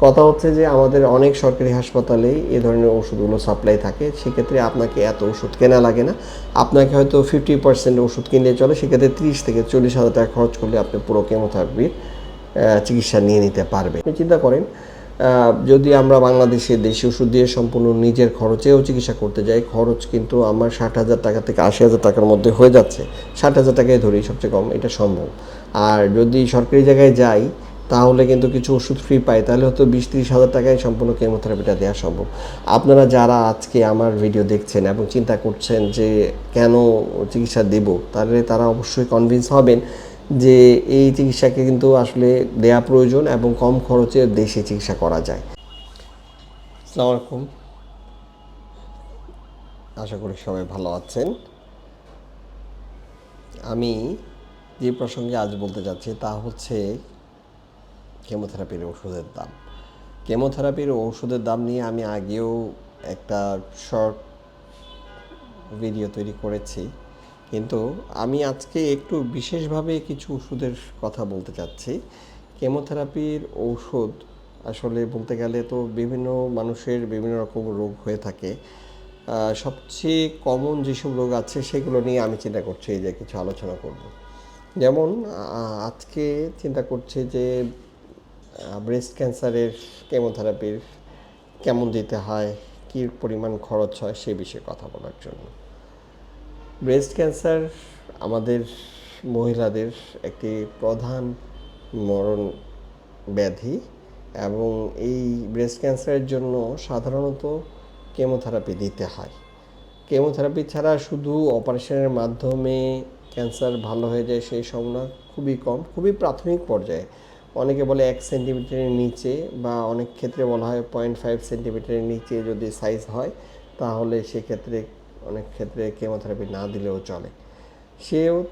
কথা হচ্ছে যে আমাদের অনেক সরকারি হাসপাতালেই এ ধরনের ওষুধগুলো সাপ্লাই থাকে, সেক্ষেত্রে আপনাকে এত ওষুধ কেনা লাগে না। আপনাকে হয়তো 50% ওষুধ কিনলে চলে, সেক্ষেত্রে 30 থেকে 40 হাজার টাকা খরচ করলে আপনি পুরো কেমোথেরাপির চিকিৎসা নিয়ে নিতে পারবেন। চিন্তা করেন যদি আমরা বাংলাদেশে দেশি ওষুধ দিয়ে সম্পূর্ণ নিজের খরচেও চিকিৎসা করতে যাই, খরচ কিন্তু আমার 60,000 টাকা থেকে 80,000 টাকার মধ্যে হয়ে যাচ্ছে। 60,000 টাকায় ধরি সবচেয়ে কম, এটা সম্ভব। আর যদি সরকারি জায়গায় যাই তাহলে কিন্তু কিছু ওষুধ ফ্রি পাই, তাহলে হয়তো 20-30 হাজার টাকায় সম্পূর্ণ কেমোথেরাপিটা দেওয়া সম্ভব। আপনারা যারা আজকে আমার ভিডিও দেখছেন এবং চিন্তা করছেন যে কেন চিকিৎসা দেব, তাহলে তারা অবশ্যই কনভিন্স হবেন যে এই চিকিৎসাকে কিন্তু আসলে দেয়া প্রয়োজন এবং কম খরচে দেশে চিকিৎসা করা যায়। আসসালামু আলাইকুম, আশা করি সবাই ভালো আছেন। আমি যে প্রসঙ্গে আজ বলতে যাচ্ছি তা হচ্ছে কেমোথেরাপির ওষুধের দাম। কেমোথেরাপির ওষুধের দাম নিয়ে আমি আগেও একটা শর্ট ভিডিও তৈরি করেছি, কিন্তু আমি আজকে একটু বিশেষভাবে কিছু ওষুধের কথা বলতে চাচ্ছি। কেমোথেরাপির ঔষধ আসলে বলতে গেলে তো বিভিন্ন মানুষের বিভিন্ন রকম রোগ হয়ে থাকে। সবচেয়ে কমন যেসব রোগ আছে সেগুলো নিয়ে আমি চিন্তা করছি যে কিছু আলোচনা করব। যেমন আজকে চিন্তা করছি যে ব্রেস্ট ক্যান্সারের কেমোথেরাপির কেমন দিতে হয়, কী পরিমাণ খরচ হয় সে বিষয়ে কথা বলার জন্য। ব্রেস্ট ক্যান্সার আমাদের মহিলাদের একটি প্রধান মরণ ব্যাধি, এবং এই ব্রেস্ট ক্যান্সারের জন্য সাধারণত কেমোথেরাপি দিতে হয়। কেমোথেরাপি ছাড়া শুধু অপারেশনের মাধ্যমে ক্যান্সার ভালো হয়ে যায় সেই সম্ভাবনা খুবই কম, খুবই প্রাথমিক পর্যায়ে। অনেকে বলে 1 সেন্টিমিটারের নিচে, বা অনেক ক্ষেত্রে বলা হয় 0.5 সেন্টিমিটারের নিচে যদি সাইজ হয় তাহলে সেক্ষেত্রে অনেক ক্ষেত্রে কেমোথেরাপি না দিলেও চলে।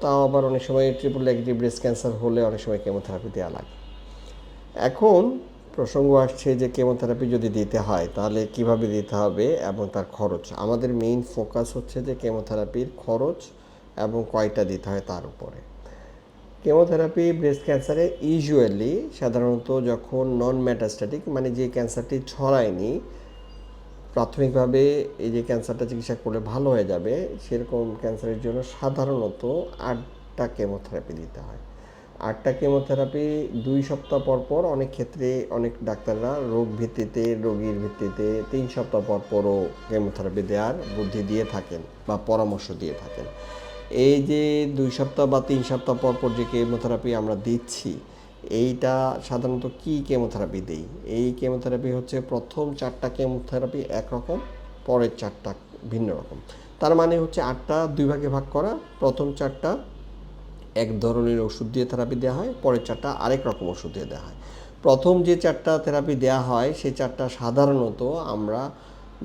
তাও আবার অনেক সময় ট্রিপল নেগেটিভ ব্রেস্ট ক্যান্সার হলে অনেক সময় কেমোথেরাপি দেওয়া লাগে। এখন প্রসঙ্গ আসছে যে কেমোথেরাপি যদি দিতে হয় তাহলে কিভাবে দিতে হবে এবং তার খরচ। আমাদের মেইন ফোকাস হচ্ছে যে কেমোথেরাপির খরচ এবং কয়টা দিতে হয় তার উপরে। কেমোথেরাপি ব্রেস্ট ক্যান্সারে ইউজুয়ালি সাধারণত যখন নন মেটাস্ট্যাটিক, মানে যে ক্যান্সারটি ছড়ায়নি, প্রাথমিকভাবে এই যে ক্যান্সারটা চিকিৎসা করলে ভালো হয়ে যাবে সেরকম ক্যান্সারের জন্য সাধারণত 8টা কেমোথেরাপি দিতে হয়। 8টা কেমোথেরাপি 2 সপ্তাহ পর পর, অনেক ক্ষেত্রে অনেক ডাক্তাররা রোগীর ভিত্তিতে 3 সপ্তাহ পর পরও কেমোথেরাপি দেওয়ার বুদ্ধি দিয়ে থাকেন বা পরামর্শ দিয়ে থাকেন। এই যে 2 সপ্তাহ বা 3 সপ্তাহ পর পর যে কেমোথেরাপি আমরা দিচ্ছি, এইটা সাধারণত কি কেমোথেরাপি দেই? এই কেমোথেরাপি হচ্ছে প্রথম 4টা কেমোথেরাপি একরকম, পরের 4টা ভিন্ন রকম। তার মানে হচ্ছে 8টা 2 ভাগে ভাগ করা। প্রথম 4টা এক ধরনের ওষুধ দিয়ে থেরাপি দেওয়া হয়, পরের 4টা আরেক রকম ওষুধ দিয়ে দেওয়া হয়। প্রথম যে 4টা থেরাপি দেওয়া হয় সেই 4টা সাধারণত আমরা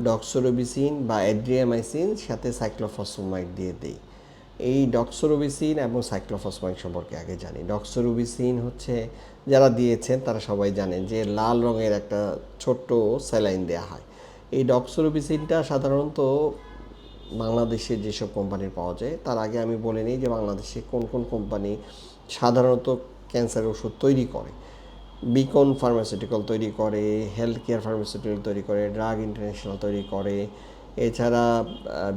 ডক্সোরোবিসিন বা এড্রিয়ামাইসিন সাথে সাইক্লোফসফেমাইড দিয়ে দিই। এই ডক্সোরোবিসিন এবং সাইক্লোফসফেমাইড সম্পর্কে আগে জানি। ডক্সোরোবিসিন হচ্ছে, যারা দিয়েছেন তারা সবাই জানেন যে লাল রঙের একটা ছোট্ট স্যালাইন দেওয়া হয়। এই ডক্সোরোবিসিনটা সাধারণত বাংলাদেশে যেসব কোম্পানির পাওয়া যায়, তার আগে আমি বলে নিই যে বাংলাদেশে কোন কোন কোম্পানি সাধারণত ক্যান্সার ওষুধ তৈরি করে। বিকন ফার্মাসিউটিক্যাল তৈরি করে, হেলথ কেয়ার ফার্মাসিউটিক্যাল তৈরি করে, ড্রাগ ইন্টারন্যাশনাল তৈরি করে, এছাড়া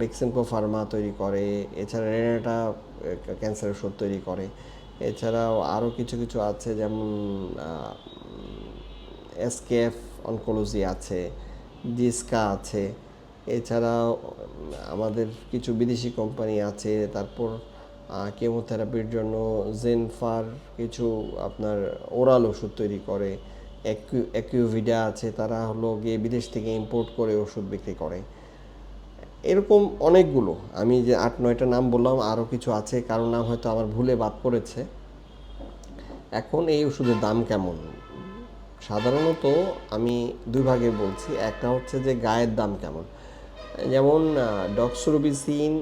বেক্সিমকো ফার্মা তৈরি করে, এছাড়া রেনাটা ক্যান্সার ওষুধ তৈরি করে, এছাড়াও আরও কিছু কিছু আছে, যেমন এসকেএফ অনকোলজি আছে, জিসকা আছে, এছাড়াও আমাদের কিছু বিদেশি কোম্পানি আছে। তারপর কেমোথেরাপির জন্য জেনফার কিছু আপনার ওরাল ওষুধ তৈরি করে, অ্যাকিউভিডা আছে, তারা হলো গিয়ে বিদেশ থেকে ইম্পোর্ট করে ওষুধ বিক্রি করে। এরকম অনেকগুলো, আমি যে 8-9টা নাম বললাম, আরও কিছু আছে, কারো নাম হয়তো আমার ভুলে বাদ পড়েছে। এখন এই ওষুধের দাম কেমন? সাধারণত আমি 2 ভাগে বলছি। একটা হচ্ছে যে গায়ের দাম কেমন। যেমন ডক্সোরোবিসিন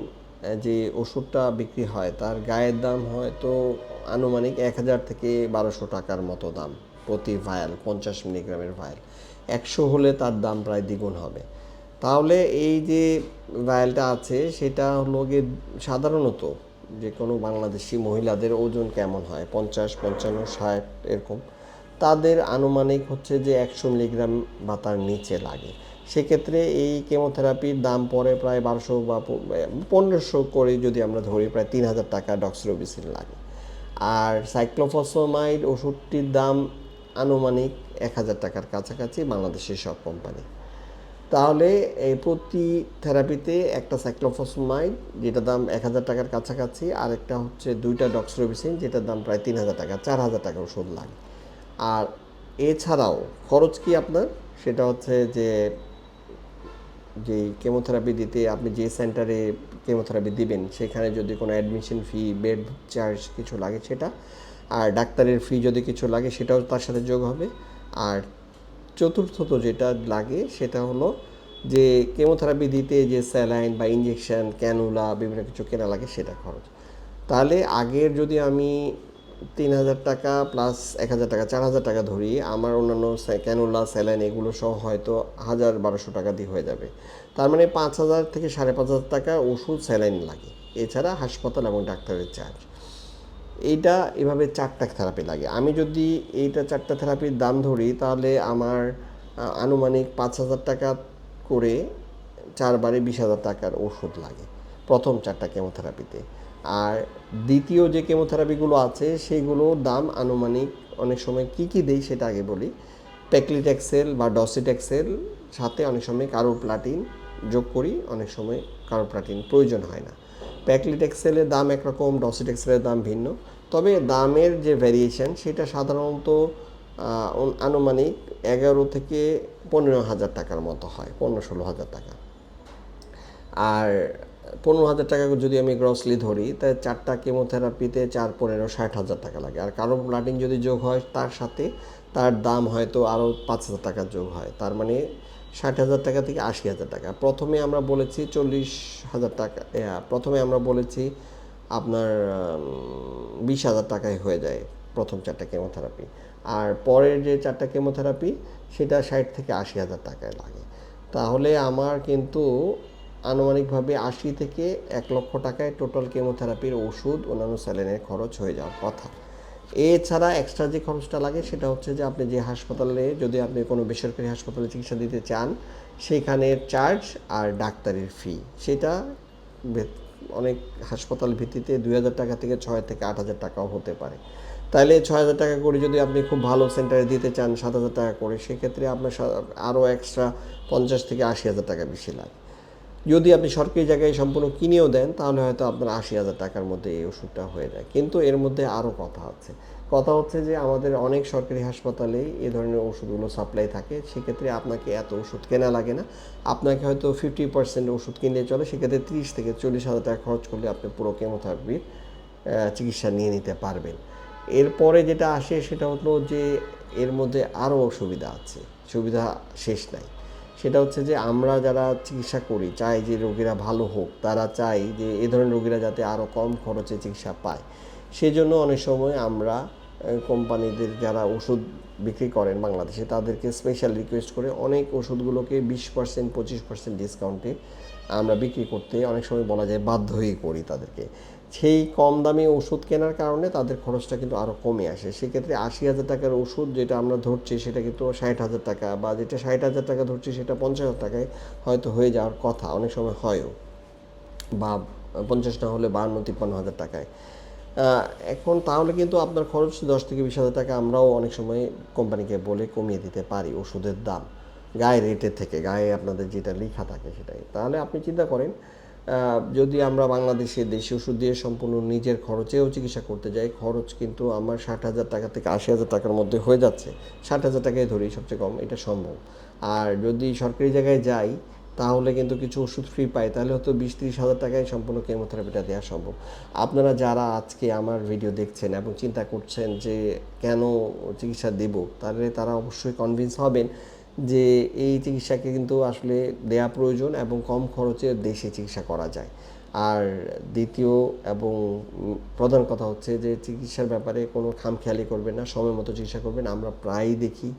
যে ওষুধটা বিক্রি হয় তার গায়ের দাম হয়তো আনুমানিক 1000 থেকে 1200 টাকার মতো দাম প্রতি ভায়াল, 50 মিলিগ্রামের ভায়াল। 100 হলে তার দাম প্রায় দ্বিগুণ হবে। তাহলে এই যে ভায়ালটা আছে সেটা হলো গিয়ে সাধারণত যে কোনো বাংলাদেশি মহিলাদের ওজন কেমন হয়, 50, 55, 60 এরকম। তাদের আনুমানিক হচ্ছে যে 100 মিলিগ্রাম বা তার নিচে লাগে। সেক্ষেত্রে এই কেমোথেরাপির দাম পড়ে প্রায় 1200 বা 1500 করে যদি আমরা ধরি, প্রায় 3000 টাকা ডক্সিরোবিসিন লাগে। আর সাইক্লোফসফামাইড ওষুধটির দাম আনুমানিক 1000 টাকার কাছাকাছি বাংলাদেশের সব কোম্পানি। তাহলে এই প্রতি থেরাপিতে একটা সাইক্লোফসফামাইড যেটার দাম 1000 টাকার কাছাকাছি, আর একটা হচ্ছে 2টা ডক্সিরোবিসিন যেটার দাম প্রায় 3000 টাকা, 4000 টাকা ওষুধ লাগে। আর এছাড়াও খরচ কি আপনার, সেটা হচ্ছে যে যেই কেমোথেরাপি দিতে আপনি যে সেন্টারে কেমোথেরাপি দিবেন সেখানে যদি কোনো অ্যাডমিশন ফি, বেড চার্জ কিছু লাগে সেটা, আর ডাক্তারের ফি যদি কিছু লাগে সেটাও তার সাথে যোগ হবে। আর চতুর্থত যেটা লাগে সেটা হলো যে কেমোথেরাপি দিতে যে স্যালাইন বা ইঞ্জেকশন, ক্যানুলা, বিভিন্ন কিছু কেনা লাগে সেটা খরচ। তাহলে আগের যদি আমি 3000 টাকা প্লাস 1000 টাকা, 4000 টাকা ধরি, আমার অন্যান্য ক্যানুলা, স্যালাইন এগুলো সহ হয়তো 1000-1200 টাকা দিয়ে হয়ে যাবে। তার মানে 5000 থেকে 5500 টাকা ওষুধ, স্যালাইন লাগে, এছাড়া হাসপাতাল এবং ডাক্তারের চার্জ। এইটা এভাবে 4টা থেরাপি লাগে। আমি যদি এইটা 4টা থেরাপির দাম ধরি তাহলে আমার আনুমানিক 5000 টাকা করে 4 বারে 20,000 টাকার ওষুধ লাগে প্রথম 4টা কেমোথেরাপিতে। আর দ্বিতীয় যে কেমোথেরাপিগুলো আছে সেগুলোর দাম আনুমানিক, অনেক সময় কী কী দেই সেটা আগে বলি। প্যাক্লিট্যাক্সেল বা ডসিট্যাক্সেল, সাথে অনেক সময় কার্বোপ্লাটিন যোগ করি, অনেক সময় কার্বোপ্লাটিন প্রয়োজন হয় না। প্যাক্লিট্যাক্সেলের দাম একরকম, ডসিট্যাক্সেলের দাম ভিন্ন, তবে দামের যে ভ্যারিয়েশন সেটা সাধারণত আনুমানিক 11 থেকে 15,000 টাকার মতো হয়, 15-16,000 টাকা। আর 15,000 টাকা যদি আমি গ্রসলি ধরি তাহলে 4টা কেমোথেরাপিতে 4-15-60,000 টাকা লাগে। আর কার্বোপ্লাটিন যদি যোগ হয় তার সাথে, তার দাম হয়তো আরও 5,000 টাকা যোগ হয়, তার মানে 60,000 টাকা থেকে 80,000 টাকা। প্রথমে আমরা বলেছি 40,000 টাকা, প্রথমে আমরা বলেছি আপনার 20,000 টাকায় হয়ে যায় প্রথম 4টা কেমোথেরাপি। আর পরের যে 4টা কেমোথেরাপি সেটা 60 থেকে 80,000 টাকায় লাগে। তাহলে আমার কিন্তু আনুমানিকভাবে 80 থেকে 1 লক্ষ টাকায় টোটাল কেমোথেরাপির ওষুধ, অন্যান্য স্যালাইনের খরচ হয়ে যাওয়ার কথা। এছাড়া এক্সট্রা যে খরচটা লাগে সেটা হচ্ছে যে আপনি যে হাসপাতালে, যদি আপনি কোনো বেসরকারি হাসপাতালে চিকিৎসা দিতে চান সেখানের চার্জ আর ডাক্তারের ফি, সেটা অনেক হাসপাতাল ভিত্তিতে 2,000 টাকা থেকে 6 থেকে 8,000 টাকাও হতে পারে। তাহলে 6,000 টাকা করে যদি আপনি খুব ভালো সেন্টারে দিতে চান 7,000 টাকা করে, সেক্ষেত্রে আপনার আরও এক্সট্রা 50 থেকে 80,000 টাকা বেশি লাগে। যদি আপনি সরকারি জায়গায় সম্পূর্ণ কিনেও দেন তাহলে হয়তো আপনার 80,000 টাকার মধ্যে এই ওষুধটা হয়ে যায়। কিন্তু এর মধ্যে আরও কথা আছে, কথা হচ্ছে যে আমাদের অনেক সরকারি হাসপাতালেই এ ধরনের ওষুধগুলো সাপ্লাই থাকে, সেক্ষেত্রে আপনাকে এত ওষুধ কেনা লাগে না। আপনাকে হয়তো 50% ওষুধ কিনলে চলে, সেক্ষেত্রে 30 থেকে 40,000 টাকা খরচ করলে আপনি পুরো কেমোথেরাপির চিকিৎসা নিয়ে নিতে পারবেন। এরপরে যেটা আসে সেটা হলো যে এর মধ্যে আরও সুবিধা আছে, সুবিধা শেষ নাই। সেটা হচ্ছে যে আমরা যারা চিকিৎসা করি চাই যে রোগীরা ভালো হোক, তারা চাই যে এ ধরনের রোগীরা যাতে আরও কম খরচে চিকিৎসা পায়। সেই জন্য অনেক সময় আমরা কোম্পানিদের যারা ওষুধ বিক্রি করেন বাংলাদেশে তাদেরকে স্পেশাল রিকোয়েস্ট করে অনেক ওষুধগুলোকে 20%, 25% ডিসকাউন্টে আমরা বিক্রি করতে অনেক সময় বলা যায় বাধ্য হয়ে করি তাদেরকে। সেই কম দামি ওষুধ কেনার কারণে তাদের খরচটা কিন্তু আরও কমে আসে। সেক্ষেত্রে 80,000 টাকার ওষুধ যেটা আমরা ধরছি সেটা কিন্তু 60,000 টাকা, বা যেটা 60,000 টাকা ধরছি সেটা 50,000 টাকায় হয়তো হয়ে যাওয়ার কথা, অনেক সময় হয়ও, বা 50 না হলে 52-53,000 টাকায়। এখন তাহলে কিন্তু আপনার খরচ 10 থেকে 20,000 টাকা আমরাও অনেক সময় কোম্পানিকে বলে কমিয়ে দিতে পারি ওষুধের দাম, গায়ে রেটের থেকে, গায়ে আপনাদের যেটা লেখা থাকে সেটাই। তাহলে আপনি চিন্তা করেন যদি আমরা বাংলাদেশে দেশি ওষুধ দিয়ে সম্পূর্ণ নিজের খরচেও চিকিৎসা করতে যাই, খরচ কিন্তু আমার 60,000 টাকা থেকে 80,000 টাকার মধ্যে হয়ে যাচ্ছে। 60,000 টাকায় ধরি সবচেয়ে কম, এটা সম্ভব। আর যদি সরকারি জায়গায় যাই তাহলে কিন্তু কিছু ওষুধ ফ্রি পাই, তাহলে হয়তো 20-30,000 টাকায় সম্পূর্ণ কেমোথেরাপিটা দেওয়া সম্ভব। আপনারা যারা আজকে আমার ভিডিও দেখছেন এবং চিন্তা করছেন যে কেন চিকিৎসা দেব, তাহলে তারা অবশ্যই কনভিন্স হবেন যে এই চিকিৎসাকে কিন্তু আসলে দেয়া প্রয়োজন এবং কম খরচে দেশে চিকিৎসা করা যায়। আর দ্বিতীয় এবং প্রধান কথা হচ্ছে যে চিকিৎসার ব্যাপারে কোনো খামখেয়ালি করবেন না, সময় মতো চিকিৎসা করবেন। আমরা প্রায়ই দেখি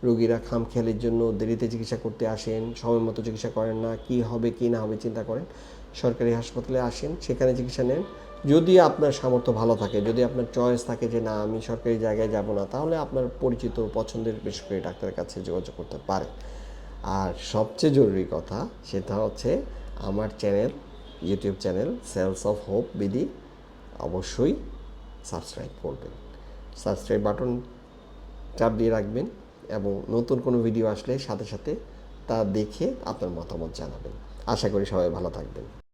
রোগীরা খামখেয়ালির জন্য দেরিতে চিকিৎসা করতে আসেন, সময় মতো চিকিৎসা করেন না, কী হবে কী না হবে চিন্তা করেন। সরকারি হাসপাতালে আসেন, সেখানে চিকিৎসা নেন, যদি আপনার সামর্থ্য ভালো থাকে, যদি আপনার চয়েস থাকে যে না আমি সরকারি জায়গায় যাব না, তাহলে আপনার পরিচিত পছন্দের বেসরকারি ডাক্তারের কাছে যোগাযোগ করতে পারে। আর সবচেয়ে জরুরি কথা সেটা হচ্ছে আমার channel, YouTube channel cells of hope BD অবশ্যই সাবস্ক্রাইব করবেন। সাবস্ক্রাইব বাটন চাপ দিয়ে রাখবেন এবং নতুন কোনো ভিডিও আসলে সাথে সাথে তা দেখে আপনার মতামত জানাবেন। আশা করি সবাই ভালো থাকবেন।